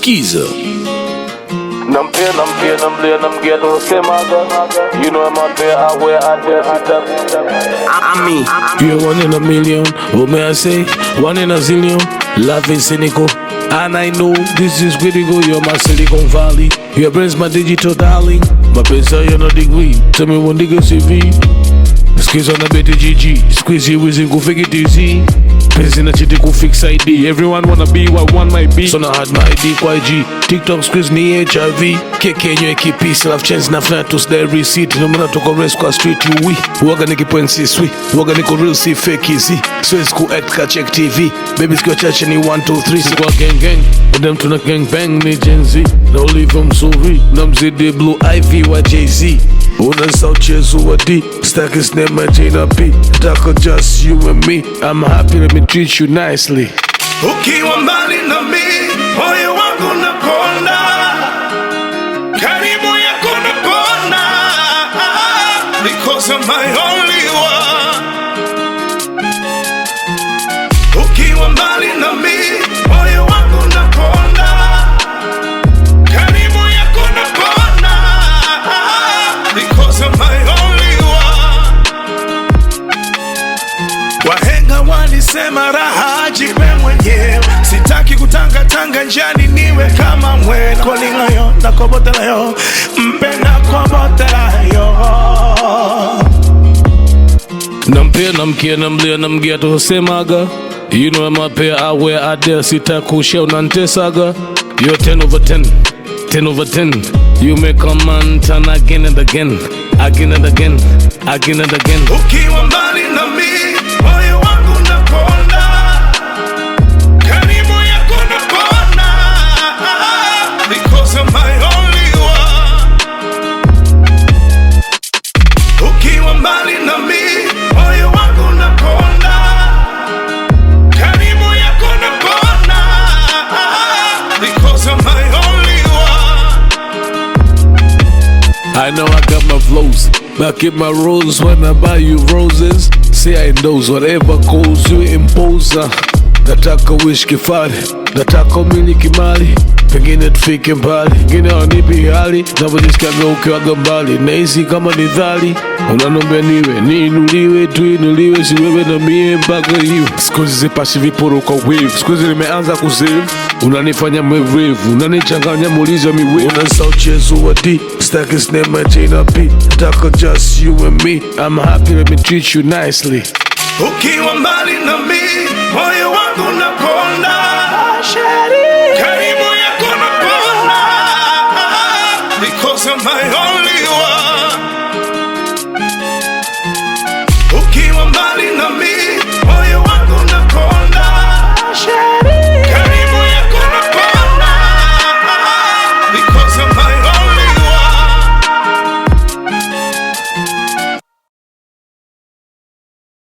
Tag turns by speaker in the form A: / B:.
A: Skiza.
B: Nampia, namgia to semaga. You know I'm out there, I wear, I dare,
A: I'm me.
C: You're 1 in a million, what may I say? 1 in a zillion, life is cynical. And I know this is critical, you're my Silicon Valley. Your brain's my digital darling. My pesa, you're not degree. Tell me one nigga CV. Squeeze on a BTGG. Squeeze you with him, go fake it easy. Pesa na chiti go fix ID. Everyone wanna be what one might be. So now had my ID kwa G. TikTok squeeze ni HIV. Keke nyo ekipi. Still have chance na fly to stay receipt. No mana toko rest kwa street you we. Waga niki point si sweet. Waga niko real si fake easy. Squeeze ku act ka check TV. Babies go church ni 1, 2, 3. Sikwa gang gang. With them tuna gang bang ni Gen Z. No leave them sorry. Namzidi Blue Ivy wa Jay-Z. Una sauchezo wa D. Stack his name at Gina P. Taco just you and me. I'm happy, let me treat you nicely.
D: Ukiwa mbali na mi, moyo wangu nakonda. Karibu yako nakonda. Because I'm my only one. Ukiwa mbali na mi, moyo wangu nakonda. Karibu yako nakonda. Because I'm my only one. Wahenga walisema raha jipe mwenyewe. Sitaki kutanga njani niwe kama mwena. Kolinga yo, nakobotela yo. Mpenda kobotela yo.
C: Nampia, namkia, namgia to semaga. You know I'm up here, I wear, I dare. Sita kushe unantesaga. You're 10 over 10, 10 over 10. You make a man turn again and again. Again and again, again and again.
D: Ukiwa mbali na mi, moyo wangu nakonda. Karibu yako nakonda. Because I'm my only one. Ukiwa mbali na mi, moyo wangu nakonda. Karibu yako nakonda. Because I'm my only one.
C: I know I got my flows, but I keep my roses when I buy you roses. Say I knows whatever goes you impose. Nataka wish kifari, nataka umiliki mali. Pengine tufike mbali, pengine wanipi hali. Navojisikiaga ukiwaga mbali, nahisi kama ni dhali. Unanombea niwe, niinuliwe, tuinuliwe. Si wewe na mie mpaka hiyo. Siku hizi zipashi viporo kwa wave. Siku hizi nimeanza kusave. Unanifanya mwerevu, unanichanganya muuliza miwe. Una sauchezo wa D, stack his name at Gina P. Taka just you and me. I'm happy, let me treat you nicely.
D: Ukiwa mbali na mi, moyo wangu nakonda. Karibu yako nakonda. Because I'm my only one.